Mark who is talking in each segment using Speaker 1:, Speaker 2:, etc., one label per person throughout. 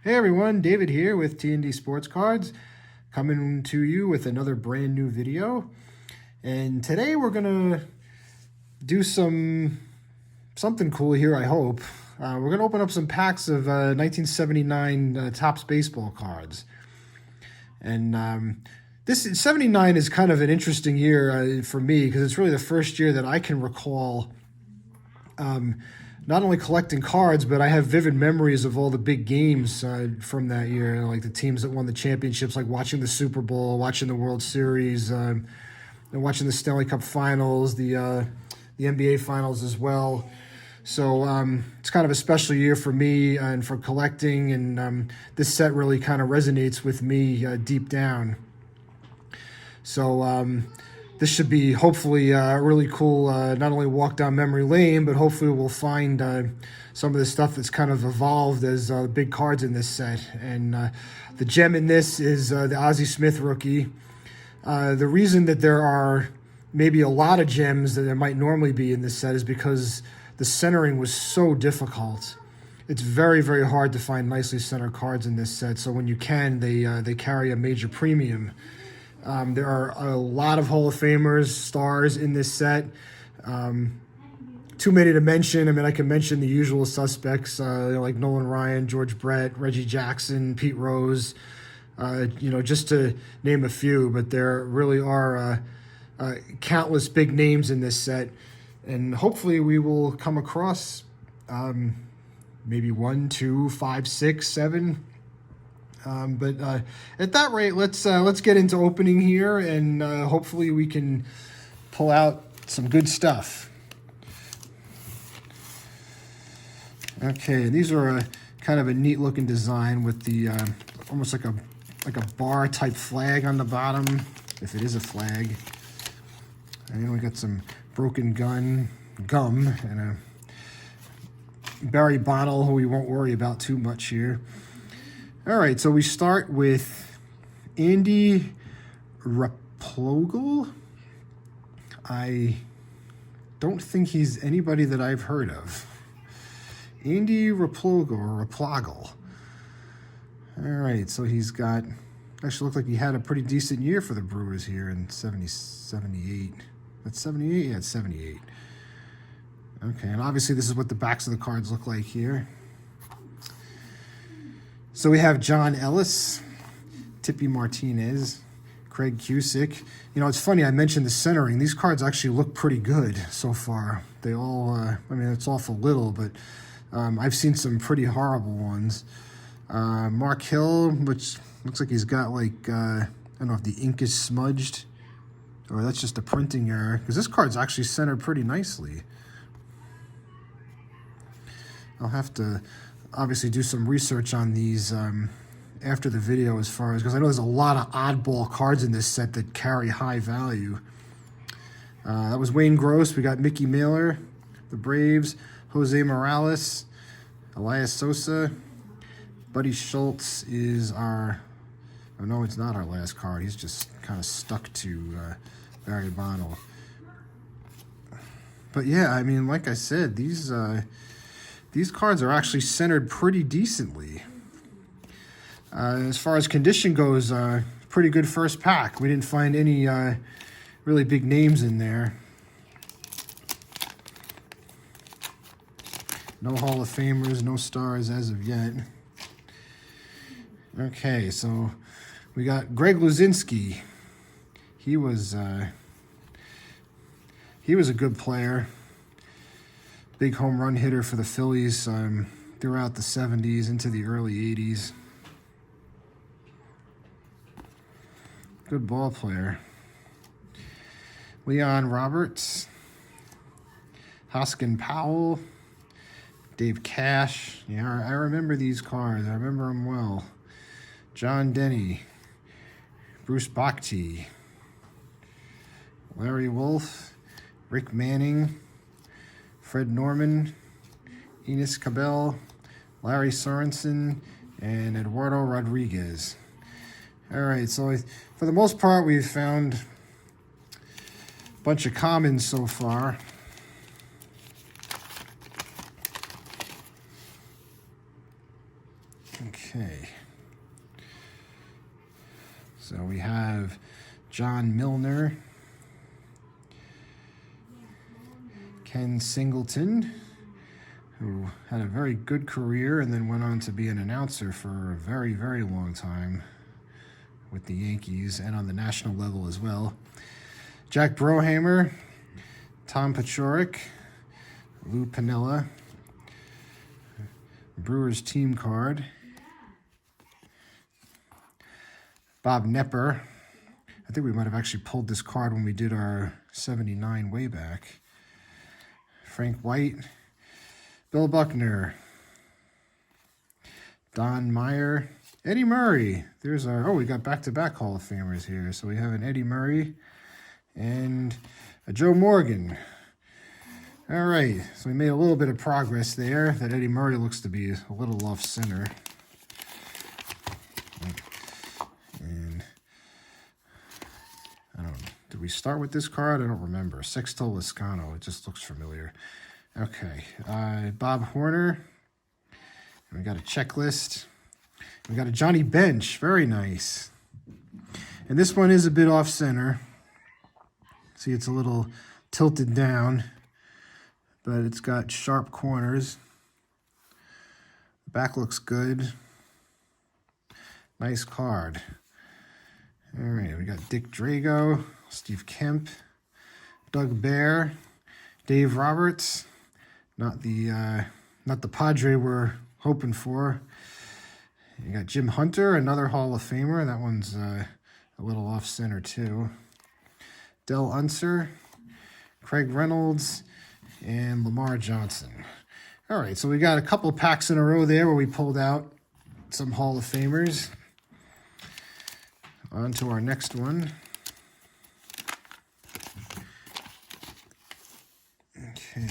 Speaker 1: Hey everyone, David here with T&D Sports Cards, coming to you with another brand new video. And today we're gonna do something cool here, I hope. We're gonna open up some packs of 1979 Topps baseball cards. And this 79 is kind of an interesting year for me because it's really the first year that I can recall not only collecting cards, but I have vivid memories of all the big games from that year, like the teams that won the championships, like watching the Super Bowl, watching the World Series, and watching the Stanley Cup Finals, the NBA Finals as well. So it's kind of a special year for me and for collecting, and this set really kind of resonates with me deep down. So this should be hopefully a really cool, not only walk down memory lane, but hopefully we'll find some of the stuff that's kind of evolved as big cards in this set. And the gem in this is the Ozzie Smith rookie. The reason that there are maybe a lot of gems that there might normally be in this set is because the centering was so difficult. It's very, very hard to find nicely centered cards in this set. So when you can, they carry a major premium. There are a lot of Hall of Famers, stars in this set. Too many to mention. I mean, I can mention the usual suspects like Nolan Ryan, George Brett, Reggie Jackson, Pete Rose, just to name a few. But there really are countless big names in this set. And hopefully we will come across maybe 1, 2, 5, 6, 7. But at that rate, let's get into opening here, and hopefully we can pull out some good stuff. Okay, these are kind of a neat looking design with the almost like a bar type flag on the bottom, if it is a flag. And then we got some broken gum and a Barry Bonnell, who we won't worry about too much here. All right, so we start with Andy Replogle. I don't think he's anybody that I've heard of. Andy Replogle or Replogle. All right, so he's got, actually looked like he had a pretty decent year for the Brewers here in 78. That's 78? Yeah, it's 78. Okay, and obviously this is what the backs of the cards look like here. So we have John Ellis, Tippy Martinez, Craig Cusick. You know, it's funny, I mentioned the centering. These cards actually look pretty good so far. They all, I mean, it's awful little, but I've seen some pretty horrible ones. Mark Hill, which looks like he's got like, I don't know if the ink is smudged or that's just a printing error, because this card's actually centered pretty nicely. I'll have to obviously do some research on these after the video, as far as, because I know there's a lot of oddball cards in this set that carry high value. That was Wayne Gross. We got Mickey Mailer, the Braves, Jose Morales, Elias Sosa. Buddy Schultz is our, oh no, it's not our last card. He's just kind of stuck to Barry Bonnell. But yeah, I mean, like I said, these cards are actually centered pretty decently. As far as condition goes, pretty good first pack. We didn't find any really big names in there. No Hall of Famers, no stars as of yet. Okay, so we got Greg Luzinski. He was a good player. Big home run hitter for the Phillies throughout the 70s into the early 80s. Good ball player. Leon Roberts, Hoskin Powell, Dave Cash. Yeah, I remember these cards. I remember them well. John Denny, Bruce Bochy, Larry Wolf, Rick Manning, Fred Norman, Enos Cabell, Larry Sorensen, and Eduardo Rodriguez. All right, so for the most part, we've found a bunch of commons so far. Okay. So we have John Milner, Ken Singleton, who had a very good career and then went on to be an announcer for a very, very long time with the Yankees and on the national level as well. Jack Brohammer, Tom Paciorek, Lou Piniella, Brewers team card, Bob Nepper. I think we might have actually pulled this card when we did our 79 way back. Frank White, Bill Buckner, Don Meyer, Eddie Murray. There's our, we got back-to-back Hall of Famers here. So we have an Eddie Murray and a Joe Morgan. All right, so we made a little bit of progress there. That Eddie Murray looks to be a little off center. And I don't know, did we start with this card? I don't remember. Sexto Lascano, it just looks familiar. Okay, Bob Horner. And we got a checklist. We got a Johnny Bench, very nice. And this one is a bit off center. See, it's a little tilted down, but it's got sharp corners. The back looks good. Nice card. All right, we got Dick Drago, Steve Kemp, Doug Bear, Dave Roberts. Not the Padre we're hoping for. You got Jim Hunter, another Hall of Famer. That one's a little off center too. Del Unser, Craig Reynolds, and Lamar Johnson. All right, so we got a couple packs in a row there where we pulled out some Hall of Famers. On to our next one. Okay.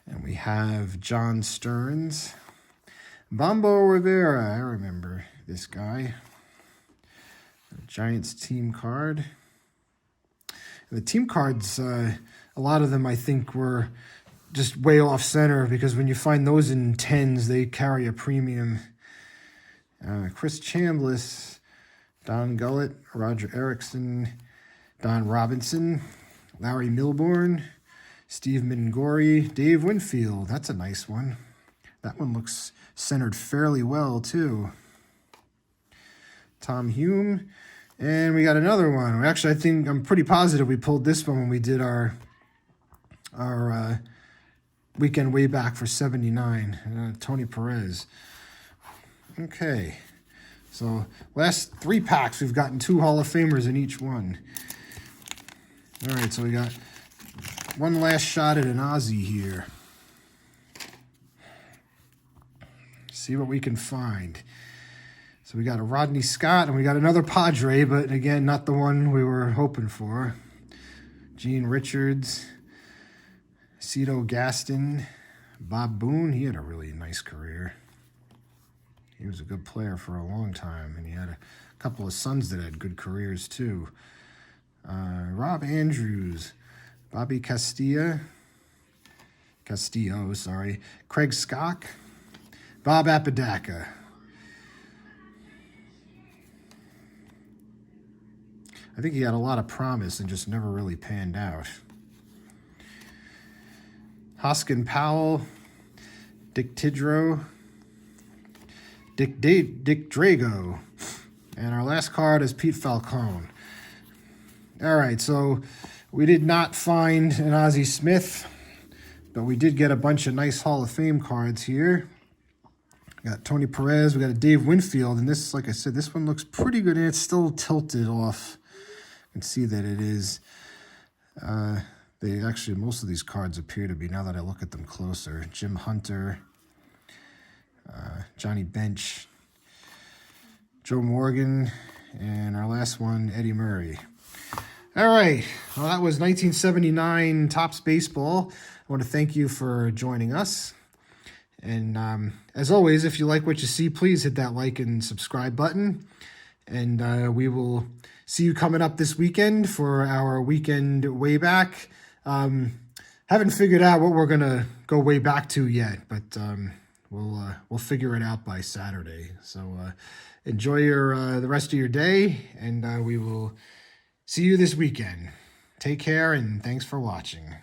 Speaker 1: And we have John Stearns. Bombo Rivera, I remember this guy. Giants team card. The team cards, a lot of them I think were just way off center because when you find those in 10s, they carry a premium. Chris Chambliss, Don Gullett, Roger Erickson, Don Robinson, Larry Milbourne, Steve Mingori, Dave Winfield. That's a nice one. That one looks centered fairly well too. Tom Hume. And we got another one. Actually, I'm pretty positive we pulled this one when we did our weekend way back for 79. Tony Perez. Okay. So last 3 packs, we've gotten 2 Hall of Famers in each one. All right, so we got one last shot at an Ozzie here. See what we can find. So we got a Rodney Scott, and we got another Padre, but again, not the one we were hoping for. Gene Richards, Cito Gaston, Bob Boone. He had a really nice career. He was a good player for a long time, and he had a couple of sons that had good careers too. Rob Andrews, Bobby Castillo, Craig Skock, Bob Apodaca. I think he had a lot of promise and just never really panned out. Hoskin Powell, Dick Tidrow, Dick Drago, and our last card is Pete Falcone. All right, so we did not find an Ozzie Smith, but we did get a bunch of nice Hall of Fame cards here. We got Tony Perez, we got a Dave Winfield, and this, like I said, this one looks pretty good, and it's still tilted off. You can see that it is. They actually, most of these cards appear to be, now that I look at them closer. Jim Hunter, Johnny Bench, Joe Morgan, and our last one, Eddie Murray. All right, well, that was 1979 Topps Baseball. I want to thank you for joining us. And as always, if you like what you see, please hit that like and subscribe button. And we will see you coming up this weekend for our weekend way back. Haven't figured out what we're going to go way back to yet, but we'll figure it out by Saturday. So enjoy the rest of your day, and we will see you this weekend. Take care, and thanks for watching.